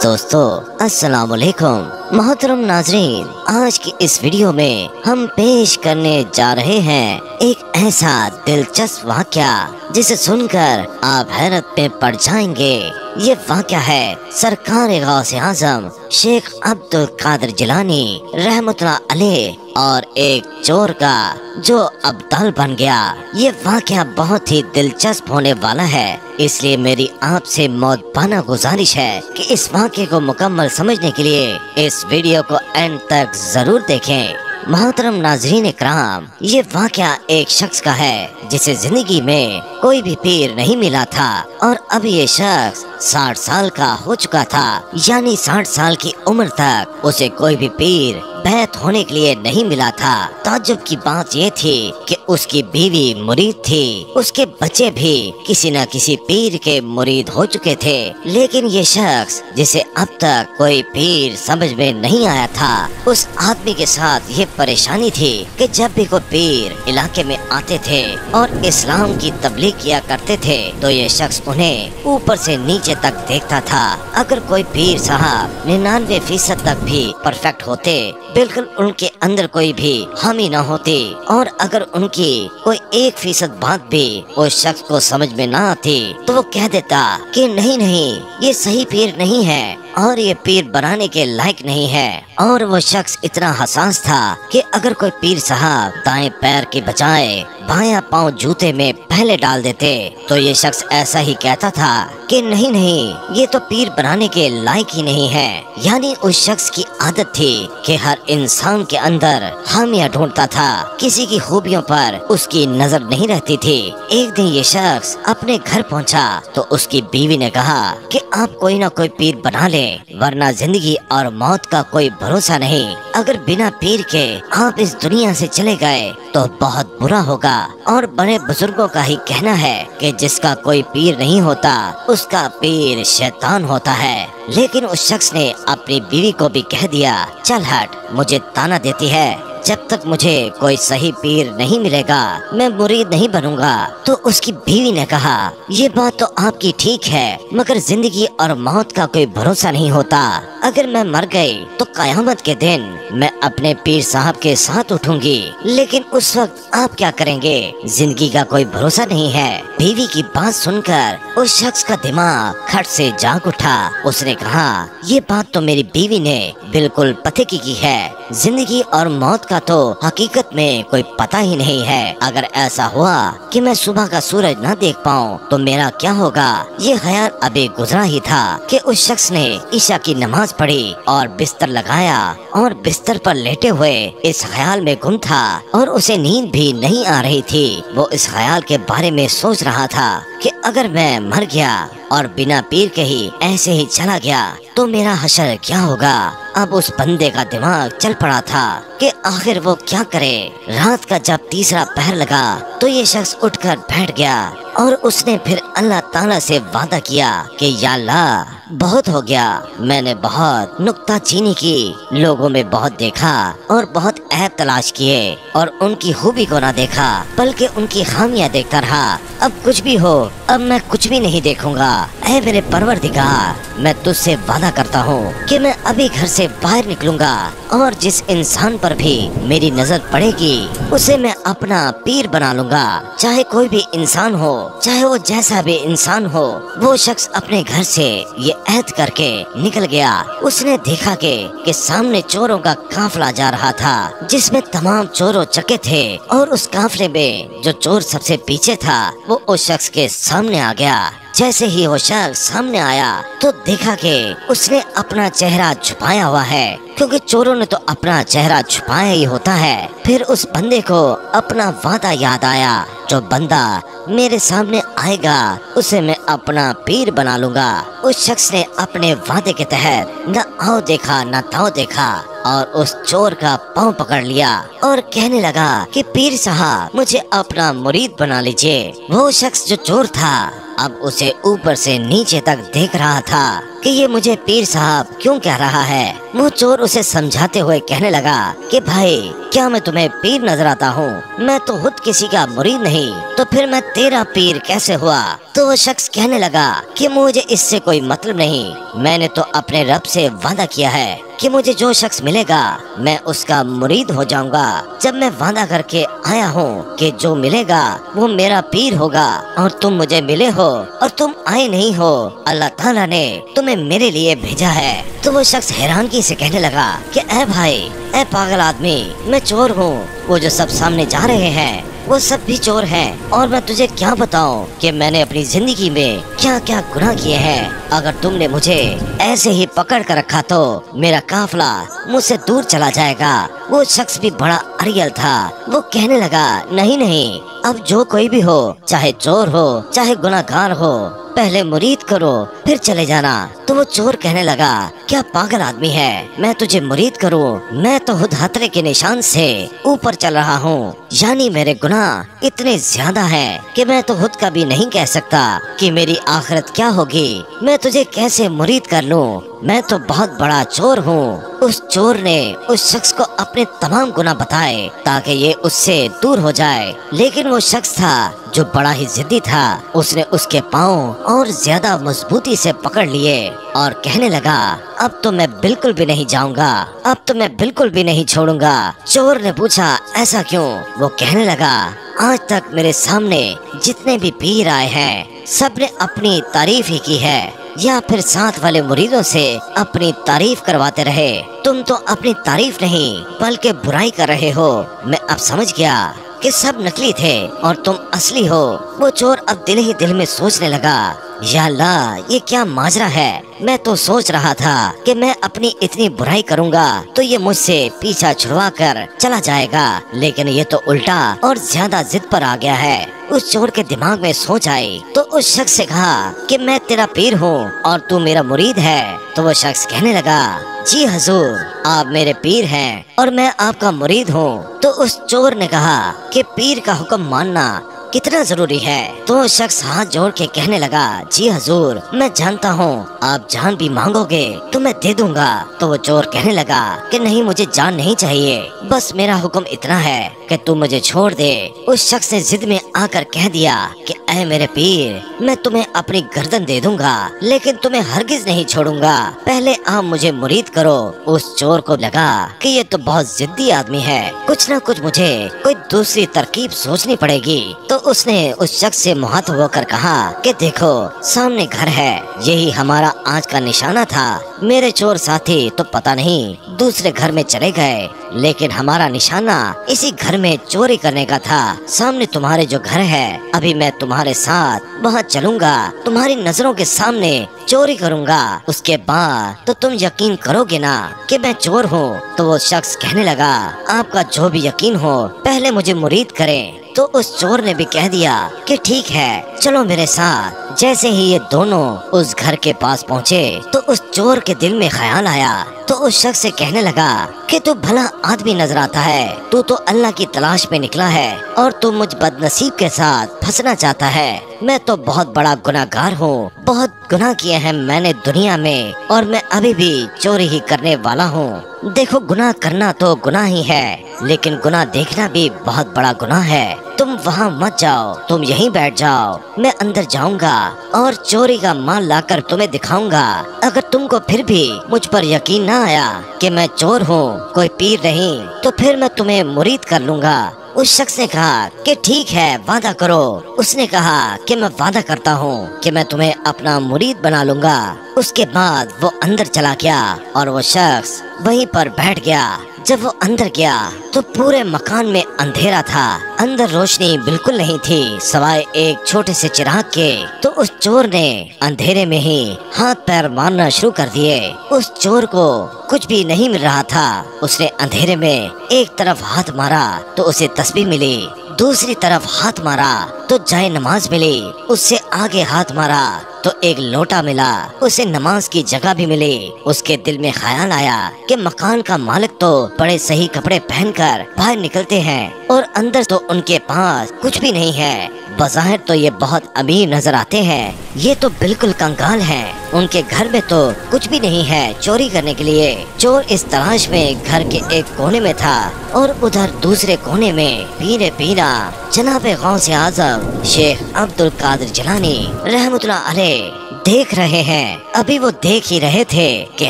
दोस्तों अस्सलाम वालेकुम मोहतरम नाजरीन, आज की इस वीडियो में हम पेश करने जा रहे हैं एक ऐसा दिलचस्प वाक़या जिसे सुनकर आप हैरत में पड़ जाएंगे। ये वाक़या है सरकार गौसे आज़म शेख अब्दुल कादिर जिलानी रहमतुल्लाह अलैह और एक चोर का जो अब्दाल बन गया। ये वाक़या बहुत ही दिलचस्प होने वाला है, इसलिए मेरी आपसे मौजूदा गुजारिश है कि इस वाक़े को मुकम्मल समझने के लिए इस वीडियो को एंड तक जरूर देखें। मोहतरम नाजरीन इकराम, ये वाक़या एक शख्स का है जिसे जिंदगी में कोई भी पीर नहीं मिला था और अब ये शख्स 60 साल का हो चुका था, यानी 60 साल की उम्र तक उसे कोई भी पीर बैत होने के लिए नहीं मिला था। ताज्जुब की बात ये थी कि उसकी बीवी मुरीद थी, उसके बच्चे भी किसी न किसी पीर के मुरीद हो चुके थे, लेकिन ये शख्स जिसे अब तक कोई पीर समझ में नहीं आया था, उस आदमी के साथ ये परेशानी थी कि जब भी कोई पीर इलाके में आते थे और इस्लाम की तबलीग किया करते थे तो ये शख्स उन्हें ऊपर से नीचे तक देखता था। अगर कोई पीर साहब 99% तक भी परफेक्ट होते, बिल्कुल उनके अंदर कोई भी खामी न होती, और अगर उनकी कोई 1% बात भी उस शख्स को समझ में न आती तो वो कह देता कि नहीं नहीं, ये सही पीर नहीं है और ये पीर बनाने के लायक नहीं है। और वो शख्स इतना हसास था कि अगर कोई पीर साहब दाएं पैर के बजाय बायां पांव जूते में पहले डाल देते तो ये शख्स ऐसा ही कहता था कि नहीं नहीं, ये तो पीर बनाने के लायक ही नहीं है। यानी उस शख्स की आदत थी कि हर इंसान के अंदर खामियां ढूंढता था, किसी की खूबियों पर उसकी नजर नहीं रहती थी। एक दिन ये शख्स अपने घर पहुंचा तो उसकी बीवी ने कहा कि आप कोई ना कोई पीर बना ले, वरना जिंदगी और मौत का कोई भरोसा नहीं। अगर बिना पीर के आप इस दुनिया से चले गए तो बहुत बुरा होगा। और बड़े बुजुर्गों का ही कहना है कि जिसका कोई पीर नहीं होता उसका पीर शैतान होता है। लेकिन उस शख्स ने अपनी बीवी को भी कह दिया, चल हट, मुझे ताना देती है, जब तक मुझे कोई सही पीर नहीं मिलेगा मैं मुरीद नहीं बनूंगा। तो उसकी बीवी ने कहा, ये बात तो आपकी ठीक है, मगर जिंदगी और मौत का कोई भरोसा नहीं होता। अगर मैं मर गई तो कयामत के दिन मैं अपने पीर साहब के साथ उठूंगी, लेकिन उस वक्त आप क्या करेंगे, जिंदगी का कोई भरोसा नहीं है। बीवी की बात सुनकर उस शख्स का दिमाग खट से जाग उठा। उसने कहा, ये बात तो मेरी बीवी ने बिल्कुल पते की है, जिंदगी और मौत का तो हकीकत में कोई पता ही नहीं है। अगर ऐसा हुआ कि मैं सुबह का सूरज न देख पाऊँ तो मेरा क्या होगा। ये ख्याल अभी गुजरा ही था कि उस शख्स ने ईशा की नमाज पढ़ी और बिस्तर लगाया और बिस्तर पर लेटे हुए इस ख्याल में गुम था और उसे नींद भी नहीं आ रही थी। वो इस ख्याल के बारे में सोच रहा था कि अगर मैं मर गया और बिना पीर के ही ऐसे ही चला गया तो मेरा हशर क्या होगा। अब उस बंदे का दिमाग चल पड़ा था कि आखिर वो क्या करे। रात का जब तीसरा पहर लगा तो ये शख्स उठकर बैठ गया और उसने फिर अल्लाह ताला से वादा किया कि या अल्लाह, बहुत हो गया, मैंने बहुत नुक्ताचीनी की, लोगों में बहुत देखा और बहुत ऐब तलाश किए और उनकी खूबी को ना देखा बल्कि उनकी खामियां देखता रहा। अब कुछ भी हो, अब मैं कुछ भी नहीं देखूंगा। ऐ मेरे परवरदिगार, मैं तुझसे वादा करता हूँ कि मैं अभी घर से बाहर निकलूंगा और जिस इंसान पर भी मेरी नजर पड़ेगी उसे मैं अपना पीर बना लूंगा, चाहे कोई भी इंसान हो, चाहे वो जैसा भी इंसान हो। वो शख्स अपने घर से ये ऐद करके निकल गया। उसने देखा कि सामने चोरों का काफिला जा रहा था जिसमें तमाम चोरों चके थे और उस काफिले में जो चोर सबसे पीछे था वो उस शख्स के सामने आ गया। जैसे ही वो शख्स सामने आया तो देखा कि उसने अपना चेहरा छुपाया हुआ है, क्योंकि चोरों ने तो अपना चेहरा छुपाया ही होता है। फिर उस बंदे को अपना वादा याद आया, जो बंदा मेरे सामने आएगा उसे मैं अपना पीर बना लूंगा। उस शख्स ने अपने वादे के तहत न आओ देखा न ताओ देखा और उस चोर का पांव पकड़ लिया और कहने लगा कि पीर साहब, मुझे अपना मुरीद बना लीजिए। वो शख्स जो चोर था अब उसे ऊपर से नीचे तक देख रहा था कि ये मुझे पीर साहब क्यों कह रहा है। वो चोर उसे समझाते हुए कहने लगा कि भाई, क्या मैं तुम्हें पीर नजर आता हूँ? मैं तो खुद किसी का मुरीद नहीं, तो फिर मैं तेरा पीर कैसे हुआ? तो वो शख्स कहने लगा कि मुझे इससे कोई मतलब नहीं, मैंने तो अपने रब से वादा किया है कि मुझे जो शख्स मिलेगा मैं उसका मुरीद हो जाऊंगा। जब मैं वादा करके आया हूँ कि जो मिलेगा वो मेरा पीर होगा, और तुम मुझे मिले हो और तुम आए नहीं हो, अल्लाह ताला ने तुम्हें मेरे लिए भेजा है। तो वो शख्स हैरानगी से कहने लगा कि ऐ भाई, ऐ पागल आदमी, मैं चोर हूँ। वो जो सब सामने जा रहे हैं वो सब भी चोर हैं, और मैं तुझे क्या बताऊं कि मैंने अपनी जिंदगी में क्या क्या गुनाह किए हैं। अगर तुमने मुझे ऐसे ही पकड़ कर रखा तो मेरा काफिला मुझसे दूर चला जाएगा। वो शख्स भी बड़ा अड़ियल था। वो कहने लगा, नहीं नहीं, अब जो कोई भी हो, चाहे चोर हो चाहे गुनाहगार हो, पहले मुरीद करो फिर चले जाना। तो वो चोर कहने लगा, क्या पागल आदमी है, मैं तुझे मुरीद करूं? मैं तो खुद खतरे के निशान से ऊपर चल रहा हूँ, यानी मेरे गुनाह इतने ज्यादा हैं कि मैं तो खुद का भी नहीं कह सकता कि मेरी आखिरत क्या होगी। मैं तुझे कैसे मुरीद कर लूं? मैं तो बहुत बड़ा चोर हूँ। उस चोर ने उस शख्स को अपने तमाम गुनाह बताए ताकि ये उससे दूर हो जाए, लेकिन वो शख्स था जो बड़ा ही जिद्दी था। उसने उसके पाँव और ज्यादा मजबूती से पकड़ लिए और कहने लगा, अब तो मैं बिल्कुल भी नहीं जाऊंगा, अब तो मैं बिल्कुल भी नहीं छोड़ूंगा। चोर ने पूछा, ऐसा क्यों? वो कहने लगा, आज तक मेरे सामने जितने भी पीर आए हैं सबने अपनी तारीफ ही की है, या फिर साथ वाले मुरीदों से अपनी तारीफ करवाते रहे। तुम तो अपनी तारीफ नहीं बल्कि बुराई कर रहे हो। मैं अब समझ गया कि सब नकली थे और तुम असली हो। वो चोर अब दिल ही दिल में सोचने लगा, या अल्लाह, ये क्या माजरा है। मैं तो सोच रहा था कि मैं अपनी इतनी बुराई करूंगा तो ये मुझसे पीछा छुड़वा कर चला जाएगा, लेकिन ये तो उल्टा और ज्यादा जिद पर आ गया है। उस चोर के दिमाग में सोच आई तो उस शख्स से कहा कि मैं तेरा पीर हूँ और तू मेरा मुरीद है। तो वो शख्स कहने लगा, जी हजूर, आप मेरे पीर हैं और मैं आपका मुरीद हूँ। तो उस चोर ने कहा कि पीर का हुक्म मानना कितना जरूरी है। तो वो शख्स हाथ जोड़ के कहने लगा, जी हजूर, मैं जानता हूँ आप जान भी मांगोगे तो मैं दे दूंगा। तो वो चोर कहने लगा कि नहीं, मुझे जान नहीं चाहिए, बस मेरा हुक्म इतना है कि तू मुझे छोड़ दे। उस शख्स ने जिद में आकर कह दिया कि ऐ मेरे पीर, मैं तुम्हें अपनी गर्दन दे दूंगा लेकिन तुम्हें हरगिज नहीं छोड़ूंगा, पहले आप मुझे मुरीद करो। उस चोर को लगा कि ये तो बहुत जिद्दी आदमी है, कुछ न कुछ मुझे कोई दूसरी तरकीब सोचनी पड़ेगी। तो उसने उस शख्स से मुखातिब होकर कहा कि देखो, सामने घर है, यही हमारा आज का निशाना था। मेरे चोर साथी तो पता नहीं दूसरे घर में चले गए, लेकिन हमारा निशाना इसी घर में चोरी करने का था। सामने तुम्हारे जो घर है, अभी मैं तुम्हारे साथ वहाँ चलूंगा, तुम्हारी नजरों के सामने चोरी करूंगा, उसके बाद तो तुम यकीन करोगे ना कि मैं चोर हूँ। तो वो शख्स कहने लगा, आपका जो भी यकीन हो, पहले मुझे मुरीद करें। तो उस चोर ने भी कह दिया कि ठीक है, चलो मेरे साथ। जैसे ही ये दोनों उस घर के पास पहुँचे तो उस चोर के दिल में ख्याल आया। तो उस शख्स से कहने लगा कि तू भला आदमी नजर आता है, तू तो अल्लाह की तलाश में निकला है और तू मुझ बदनसीब के साथ फंसना चाहता है। मैं तो बहुत बड़ा गुनाहगार हूँ, बहुत गुनाह किए हैं मैंने दुनिया में और मैं अभी भी चोरी ही करने वाला हूँ। देखो, गुनाह करना तो गुनाह ही है, लेकिन गुनाह देखना भी बहुत बड़ा गुनाह है। तुम वहाँ मत जाओ, तुम यहीं बैठ जाओ, मैं अंदर जाऊंगा और चोरी का माल लाकर तुम्हें दिखाऊंगा। अगर तुमको फिर भी मुझ पर यकीन ना आया कि मैं चोर हूँ, कोई पीर नहीं, तो फिर मैं तुम्हें मुरीद कर लूंगा। उस शख्स ने कहा कि ठीक है, वादा करो। उसने कहा कि मैं वादा करता हूँ कि मैं तुम्हें अपना मुरीद बना लूंगा। उसके बाद वो अंदर चला गया और वो शख्स वहीं पर बैठ गया। जब वो अंदर गया तो पूरे मकान में अंधेरा था, अंदर रोशनी बिल्कुल नहीं थी सवाए एक छोटे से चिराग के। तो उस चोर ने अंधेरे में ही हाथ पैर मारना शुरू कर दिए। उस चोर को कुछ भी नहीं मिल रहा था। उसने अंधेरे में एक तरफ हाथ मारा तो उसे तस्बीह मिली, दूसरी तरफ हाथ मारा तो जाए नमाज मिली, उससे आगे हाथ मारा तो एक लोटा मिला, उसे नमाज की जगह भी मिली। उसके दिल में ख्याल आया कि मकान का मालिक तो बड़े सही कपड़े पहनकर बाहर निकलते हैं और अंदर तो उनके पास कुछ भी नहीं है। बज़ाहिर तो ये बहुत अमीर नजर आते हैं, ये तो बिल्कुल कंगाल हैं। उनके घर में तो कुछ भी नहीं है चोरी करने के लिए। चोर इस तलाश में घर के एक कोने में था और उधर दूसरे कोने में पीरे पीरा जनाबे गौसे आजम शेख अब्दुल कादिर जिलानी रहमतुल्लाह अलैह देख रहे हैं। अभी वो देख ही रहे थे कि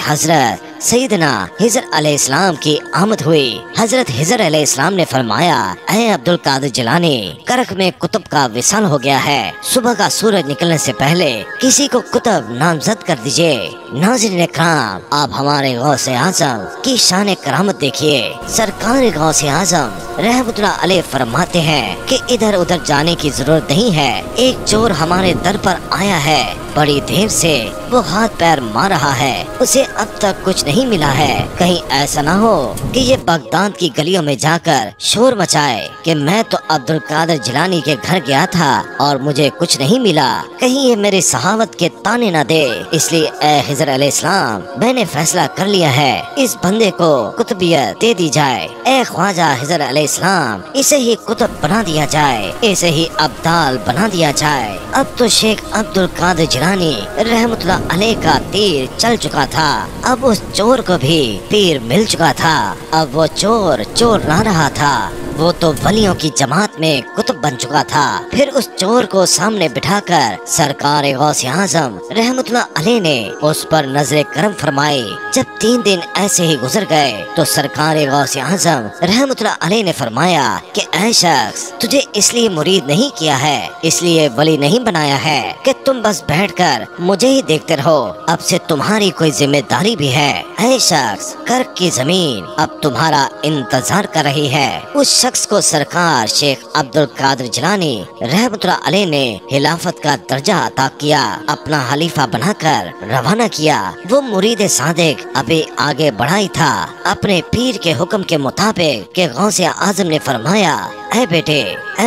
हजरत सैयदना हिजर अलैहिस्सलाम की आमद हुई। हजरत हिजर अलैहिस्सलाम ने फरमाया, ऐ अब्दुल कादिर जिलानी, करख में कुतुब का विसाल हो गया है। सुबह का सूरज निकलने से पहले किसी को कुतुब नामजद कर दीजिए। नाज़रीन इकराम, आप हमारे गौसे आजम की शान करामत देखिए। सरकार गौसे आजम रहमतुल्लाह अलैह फरमाते हैं कि इधर उधर जाने की जरूरत नहीं है। एक चोर हमारे दर पर आया है, बड़ी देर से वो हाथ पैर मार रहा है, उसे अब तक कुछ नहीं मिला है। कहीं ऐसा ना हो कि ये बगदाद की गलियों में जाकर शोर मचाए कि मैं तो अब्दुल कादिर जिलानी के घर गया था और मुझे कुछ नहीं मिला। कहीं ये मेरी सहावत के ताने न दे। इसलिए ए हिजर अलैहिस्सलाम, मैंने फैसला कर लिया है, इस बंदे को कुतुबियत दे दी जाए। ए ख्वाजा हिजर अलैहिस्सलाम, इसे ही कुतुब बना दिया जाए, इसे ही अब्दाल बना दिया जाए। अब तो शेख अब्दुल कादिर जिलानी रहमतुल्लाह अलैह का तीर चल चुका था। अब उस चोर को भी पीर मिल चुका था। अब वो चोर चोर ना रहा था, वो तो वलियों की जमात में कुतुब बन चुका था। फिर उस चोर को सामने बिठाकर सरकार गौसे आजम रहमतुल्लाह अलैह ने उस पर नजर करम फरमाई। जब 3 दिन ऐसे ही गुजर गए तो सरकार गौसे आजम रहमतुल्लाह अलैह ने फरमाया कि ऐ शख्स, तुझे इसलिए मुरीद नहीं किया है, इसलिए वली नहीं बनाया है कि तुम बस बैठकर मुझे ही देखते रहो। अब से तुम्हारी कोई जिम्मेदारी भी है। ऐ शख्स, कर्क की जमीन अब तुम्हारा इंतजार कर रही है। उस शख्स को सरकार शेख अब्दुल कादिर जिलानी रहमतुल्लाह अलैह ने खिलाफत का दर्जा अता किया, अपना खलीफा बनाकर रवाना किया। वो मुरीद सादिक अभी आगे बढ़ा ही था अपने पीर के हुक्म के मुताबिक कि गौसे आजम ने फरमाया, ऐ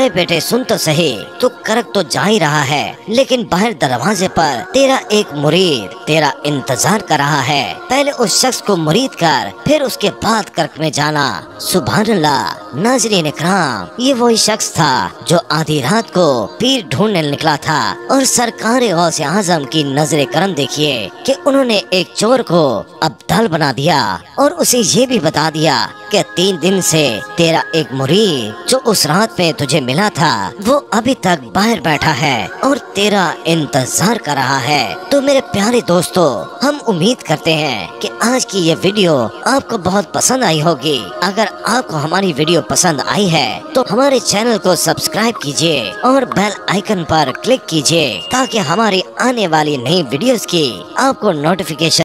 बेटे सुन तो सही, तू करक तो जा ही रहा है, लेकिन बाहर दरवाजे पर तेरा एक मुरीद तेरा इंतजार कर रहा है। पहले उस शख्स को मुरीद कर, फिर उसके बाद करक में जाना। सुभान अल्लाह। नाज़रीन इकराम, ये वही शख्स था जो आधी रात को पीर ढूंढने निकला था। और सरकार गौसे आजम की नजर करम देखिए कि उन्होंने एक चोर को अब्दाल बना दिया और उसे ये भी बता दिया कि 3 दिन से तेरा एक मुरीद जो उस रात में तुझे मिला था वो अभी तक बाहर बैठा है और तेरा इंतजार कर रहा है। तो मेरे प्यारे दोस्तों, हम उम्मीद करते हैं कि आज की ये वीडियो आपको बहुत पसंद आई होगी। अगर आपको हमारी वीडियो पसंद आई है तो हमारे चैनल को सब्सक्राइब कीजिए और बेल आइकन पर क्लिक कीजिए ताकि हमारी आने वाली नई वीडियोस की आपको नोटिफिकेशन